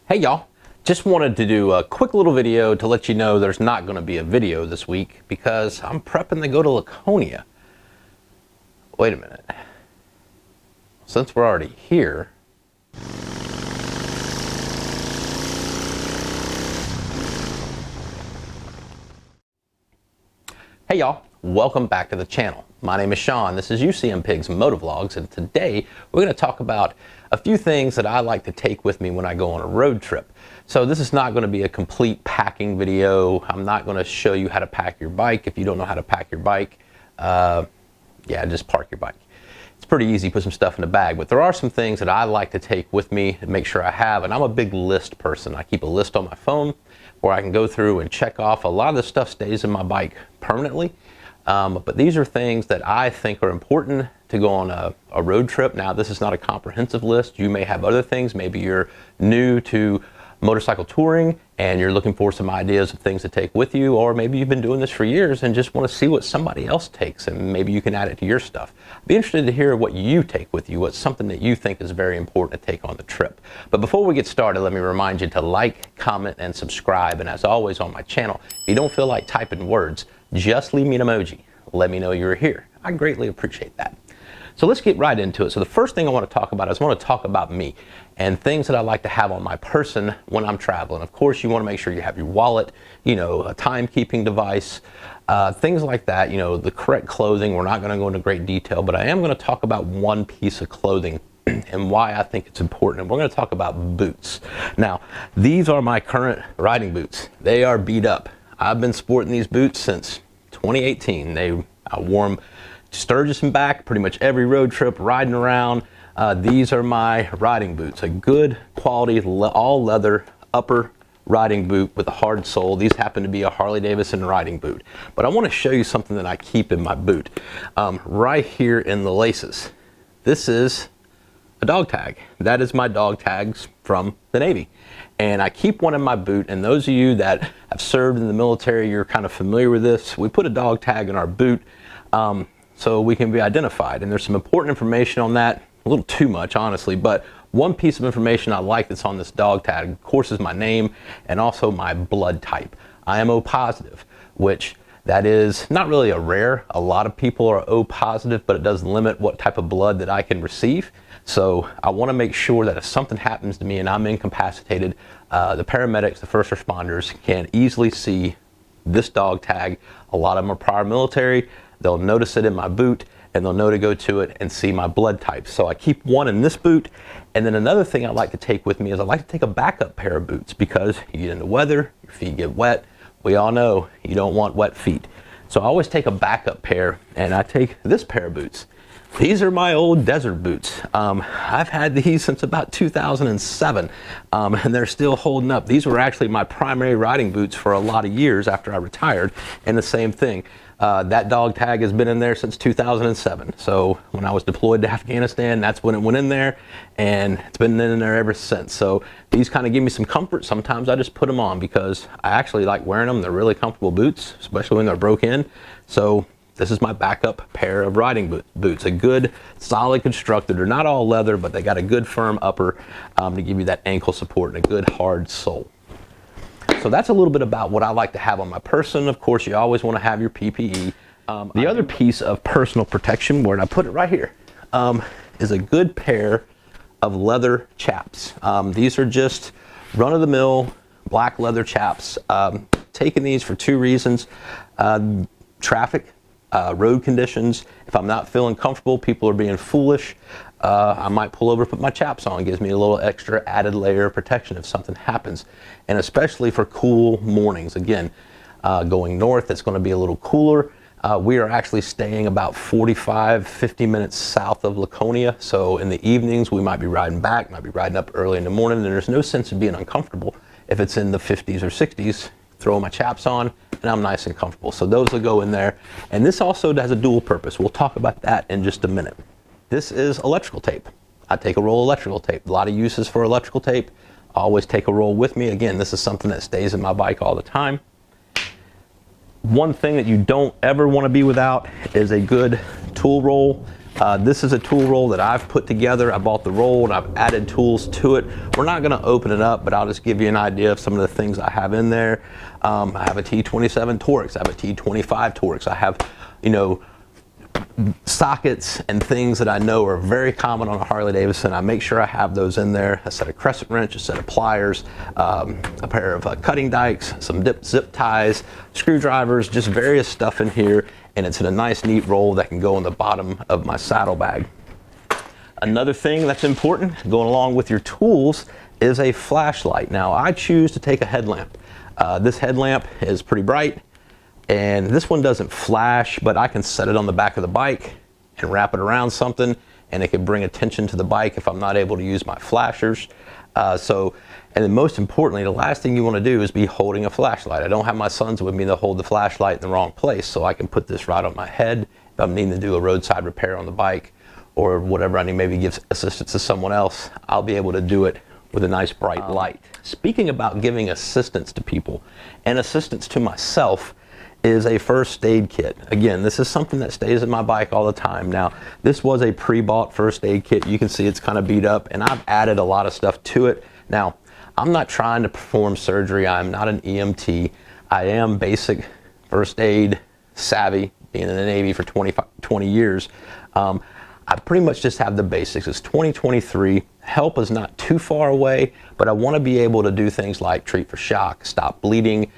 Hey y'all, just wanted to do a quick little video to let you know there's not going to be a video this week because I'm prepping to go to Laconia. Wait a minute. Since we're already here, hey y'all, welcome back to the channel. My name is Sean, this is UCM Pigs Motovlogs, and today we're going to talk about a few things that I like to take with me when I go on a road trip. So this is not going to be a complete packing video. I'm not going to show you how to pack your bike. If you don't know how to pack your bike, just park your bike. It's pretty easy, put some stuff in the bag, but there are some things that I like to take with me and make sure I have, and I'm a big list person. I keep a list on my phone where I can go through and check off. A lot of the stuff stays in my bike permanently, but these are things that I think are important to go on a road trip. Now, this is not a comprehensive list. You may have other things. Maybe you're new to motorcycle touring and you're looking for some ideas of things to take with you, or maybe you've been doing this for years and just want to see what somebody else takes and maybe you can add it to your stuff. I'd be interested to hear what you take with you, what's something that you think is very important to take on the trip. But before we get started, let me remind you to like, comment, and subscribe. And as always on my channel, if you don't feel like typing words, just leave me an emoji. Let me know you're here. I greatly appreciate that. So let's get right into it. So the first thing I want to talk about is I want to talk about me and things that I like to have on my person when I'm traveling. Of course, you want to make sure you have your wallet, a timekeeping device, things like that, the correct clothing. We're not going to go into great detail, but I am going to talk about one piece of clothing and why I think it's important. And we're going to talk about boots. Now, these are my current riding boots. They are beat up. I've been sporting these boots since 2018. I wore them Sturgis and back pretty much every road trip, riding around. These are my riding boots, a good quality all leather upper riding boot with a hard sole. These happen to be a Harley Davidson riding boot, but I want to show you something that I keep in my boot right here in the laces. This is a dog tag. That is my dog tags from the Navy, and I keep one in my boot. And those of you that have served in the military, you're kind of familiar with this. We put a dog tag in our boot so we can be identified, and there's some important information on that, a little too much honestly, but one piece of information I like that's on this dog tag, of course, is my name and also my blood type. I am O positive, which that is not really a rare. A lot of people are O positive, but it does limit what type of blood that I can receive. So I want to make sure that if something happens to me and I'm incapacitated, the paramedics, the first responders can easily see this dog tag. A lot of them are prior military. They'll notice it in my boot and they'll know to go to it and see my blood type. So I keep one in this boot. And then another thing I like to take with me is I like to take a backup pair of boots because you get into weather, your feet get wet. We all know you don't want wet feet. So I always take a backup pair, and I take this pair of boots. These are my old desert boots. I've had these since about 2007, and they're still holding up. These were actually my primary riding boots for a lot of years after I retired, and the same thing. That dog tag has been in there since 2007. So when I was deployed to Afghanistan, that's when it went in there, and it's been in there ever since. So these kind of give me some comfort. Sometimes I just put them on because I actually like wearing them. They're really comfortable boots, especially when they're broke in. So this is my backup pair of riding boots. A good, solid constructed. They're not all leather, but they got a good firm upper to give you that ankle support and a good hard sole. So that's a little bit about what I like to have on my person. Of course, you always want to have your PPE. The other piece of personal protection, where I put it right here, is a good pair of leather chaps. These are just run-of-the-mill black leather chaps. Taking these for two reasons. Traffic, road conditions. If I'm not feeling comfortable, people are being foolish, I might pull over, put my chaps on. It gives me a little extra added layer of protection if something happens. And especially for cool mornings. Again, going north, it's going to be a little cooler. We are actually staying about 50 minutes south of Laconia. So in the evenings, we might be riding back, might be riding up early in the morning, and there's no sense of being uncomfortable. If it's in the 50s or 60s, throw my chaps on, and I'm nice and comfortable. So those will go in there. And this also has a dual purpose. We'll talk about that in just a minute. This is electrical tape. I take a roll of electrical tape. A lot of uses for electrical tape. I always take a roll with me. Again, this is something that stays in my bike all the time. One thing that you don't ever want to be without is a good tool roll. This is a tool roll that I've put together. I bought the roll and I've added tools to it. We're not gonna open it up, but I'll just give you an idea of some of the things I have in there. I have a T27 Torx, I have a T25 Torx. I have, you know, sockets and things that I know are very common on a Harley Davidson. I make sure I have those in there. A set of crescent wrench, a set of pliers, a pair of cutting dikes, some zip ties, screwdrivers, just various stuff in here. And it's in a nice neat roll that can go in the bottom of my saddlebag. Another thing that's important going along with your tools is a flashlight. Now I choose to take a headlamp. This headlamp is pretty bright. And this one doesn't flash, but I can set it on the back of the bike and wrap it around something, and it can bring attention to the bike if I'm not able to use my flashers. And then most importantly, the last thing you want to do is be holding a flashlight. I don't have my sons with me to hold the flashlight in the wrong place, so I can put this right on my head if I'm needing to do a roadside repair on the bike or whatever I need, maybe give assistance to someone else. I'll be able to do it with a nice bright light. Speaking about giving assistance to people and assistance to myself, is a first aid kit. Again, this is something that stays in my bike all the time. Now, this was a pre-bought first aid kit. You can see it's kind of beat up, and I've added a lot of stuff to it. Now, I'm not trying to perform surgery. I'm not an EMT. I am basic first aid savvy, being in the Navy for 20 years. I pretty much just have the basics. It's 2023. Help is not too far away, but I want to be able to do things like treat for shock, stop bleeding,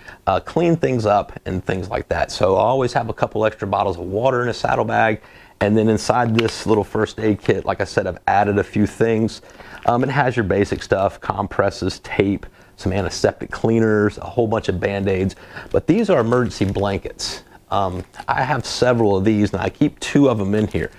clean things up, and things like that. So I always have a couple extra bottles of water in a saddlebag. And then inside this little first aid kit, like I said, I've added a few things. It has your basic stuff, compresses, tape, some antiseptic cleaners, a whole bunch of Band-Aids. But these are emergency blankets. I have several of these, and I keep 2 of them in here.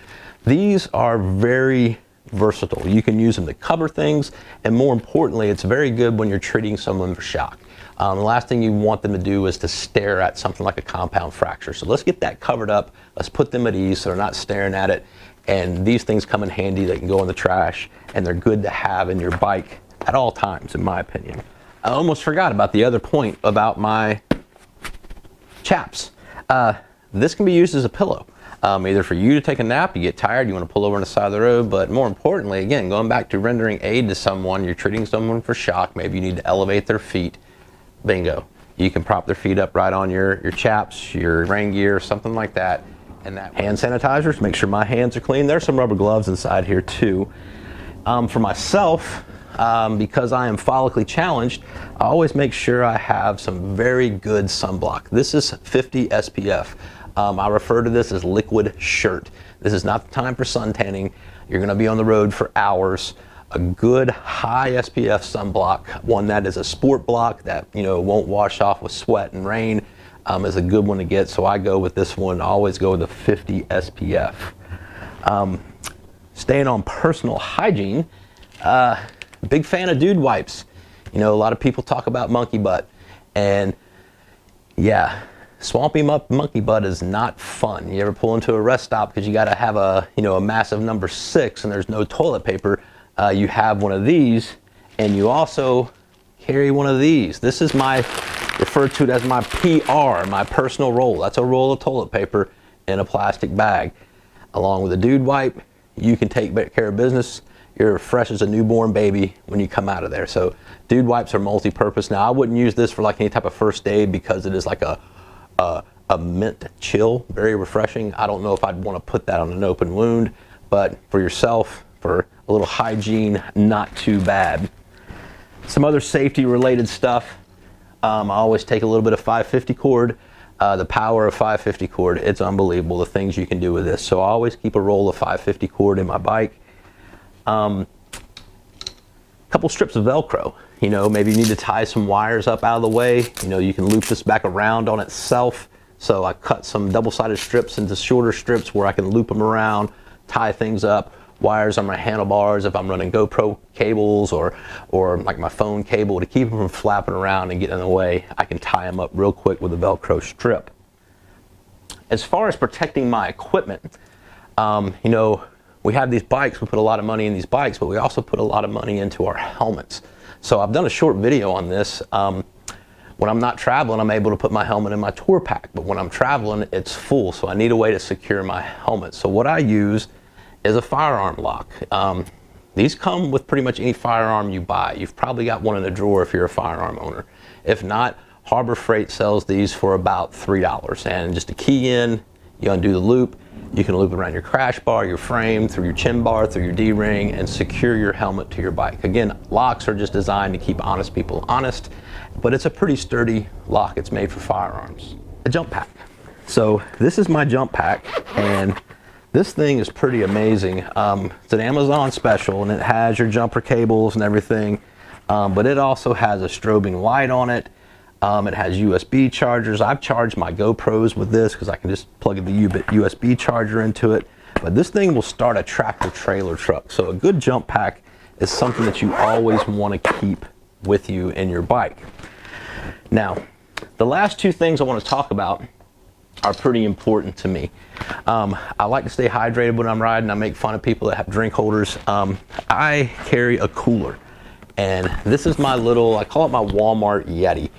These are very versatile. You can use them to cover things, and more importantly, it's very good when you're treating someone for shock. The last thing you want them to do is to stare at something like a compound fracture. So let's get that covered up. Let's put them at ease so they're not staring at it. And these things come in handy. They can go in the trash, and they're good to have in your bike at all times, in my opinion. I almost forgot about the other point about my chaps. This can be used as a pillow. Either for you to take a nap, you get tired, you want to pull over on the side of the road, but more importantly, again, going back to rendering aid to someone, you're treating someone for shock, maybe you need to elevate their feet, bingo. You can prop their feet up right on your chaps, your rain gear, something like that. And that hand sanitizers, make sure my hands are clean. There's some rubber gloves inside here too. For myself, because I am follically challenged, I always make sure I have some very good sunblock. This is 50 SPF. I refer to this as liquid shirt. This is not the time for sun tanning. You're going to be on the road for hours. A good high SPF sunblock, one that is a sport block that won't wash off with sweat and rain, is a good one to get. So I go with this one. I always go with the 50 SPF. Staying on personal hygiene, big fan of dude wipes. A lot of people talk about monkey butt, and yeah. Swampy monkey butt is not fun. You ever pull into a rest stop because you got to have a massive number 6 and there's no toilet paper. You have one of these, and you also carry one of these. This is referred to as my PR, my personal roll. That's a roll of toilet paper in a plastic bag. Along with a dude wipe, you can take care of business. You're fresh as a newborn baby when you come out of there. So dude wipes are multi-purpose. Now I wouldn't use this for like any type of first aid because it is like a mint chill, very refreshing. I don't know if I'd want to put that on an open wound, but for yourself, for a little hygiene, not too bad. Some other safety related stuff. I always take a little bit of 550 cord. The power of 550 cord, it's unbelievable the things you can do with this. So I always keep a roll of 550 cord in my bike. Couple strips of Velcro. Maybe you need to tie some wires up out of the way. You can loop this back around on itself. So I cut some double-sided strips into shorter strips where I can loop them around, tie things up. Wires on my handlebars if I'm running GoPro cables or like my phone cable to keep them from flapping around and getting in the way. I can tie them up real quick with a Velcro strip. As far as protecting my equipment, we have these bikes, we put a lot of money in these bikes, but we also put a lot of money into our helmets. So I've done a short video on this. When I'm not traveling, I'm able to put my helmet in my tour pack, but when I'm traveling, it's full, so I need a way to secure my helmet. So what I use is a firearm lock. These come with pretty much any firearm you buy. You've probably got one in the drawer if you're a firearm owner. If not, Harbor Freight sells these for about $3. And just a key in, you undo the loop, you can loop it around your crash bar, your frame, through your chin bar, through your D-ring, and secure your helmet to your bike. Again, locks are just designed to keep honest people honest, but it's a pretty sturdy lock. It's made for firearms. A jump pack. So this is my jump pack, and this thing is pretty amazing. It's an Amazon special, and it has your jumper cables and everything, but it also has a strobing light on it. It has USB chargers. I've charged my GoPros with this because I can just plug the USB charger into it. But this thing will start a tractor trailer truck. So a good jump pack is something that you always want to keep with you in your bike. Now, the last two things I want to talk about are pretty important to me. I like to stay hydrated when I'm riding. I make fun of people that have drink holders. I carry a cooler, and this is my little, I call it my Walmart Yeti.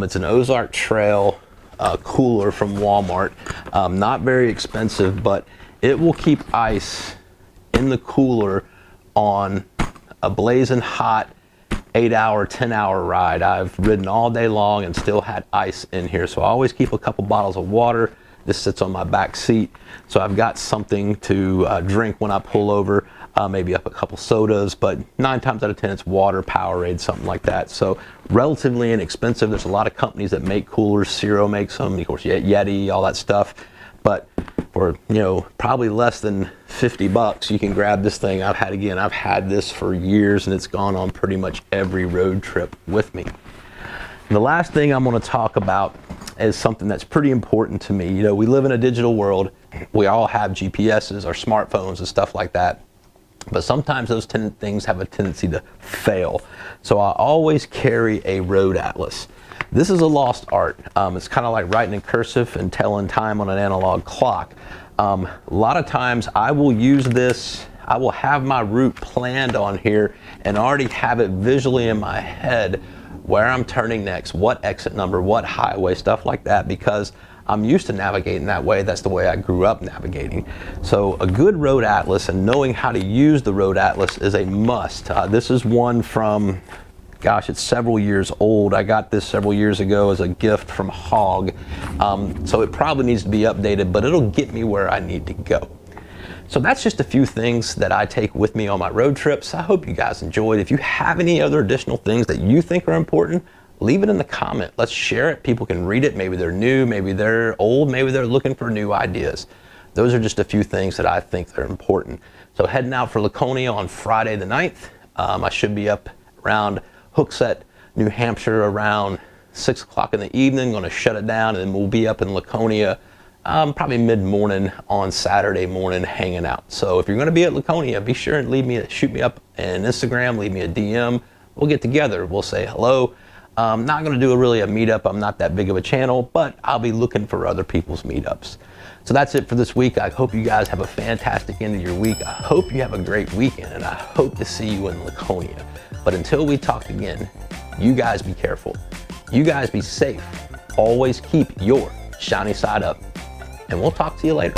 It's an Ozark Trail cooler from Walmart. Not very expensive, but it will keep ice in the cooler on a blazing hot 8-hour, 10-hour ride. I've ridden all day long and still had ice in here. So I always keep a couple bottles of water. This sits on my back seat. So I've got something to drink when I pull over, maybe up a couple sodas, but 9 times out of 10, it's water, Powerade, something like that. So relatively inexpensive. There's a lot of companies that make coolers. Ciro makes them, of course, Yeti, all that stuff. But for, probably less than 50 bucks, you can grab this thing. I've had this for years, and it's gone on pretty much every road trip with me. And the last thing I'm going to talk about is something that's pretty important to me. We live in a digital world. We all have GPSs or smartphones and stuff like that. But sometimes those things have a tendency to fail. So I always carry a road atlas. This is a lost art. It's kind of like writing in cursive and telling time on an analog clock. A lot of times I will use this, I will have my route planned on here and already have it visually in my head where I'm turning next, what exit number, what highway, stuff like that, because I'm used to navigating that way. That's the way I grew up navigating. So a good road atlas and knowing how to use the road atlas is a must. This is one from, gosh, it's several years old. I got this several years ago as a gift from Hog. So it probably needs to be updated, but it'll get me where I need to go. So that's just a few things that I take with me on my road trips. I hope you guys enjoyed. If you have any other additional things that you think are important, leave it in the comment. Let's share it. People can read it. Maybe they're new, maybe they're old, maybe they're looking for new ideas. Those are just a few things that I think are important. So heading out for Laconia on Friday the 9th. I should be up around Hooksett, New Hampshire around 6 o'clock in the evening. Going to shut it down, and then we'll be up in Laconia probably mid-morning on Saturday morning hanging out. So if you're going to be at Laconia, be sure and shoot me up on Instagram, leave me a DM. We'll get together. We'll say hello. I'm not going to do a meetup. I'm not that big of a channel, but I'll be looking for other people's meetups. So that's it for this week. I hope you guys have a fantastic end of your week. I hope you have a great weekend, and I hope to see you in Laconia. But until we talk again, you guys be careful. You guys be safe. Always keep your shiny side up. And we'll talk to you later.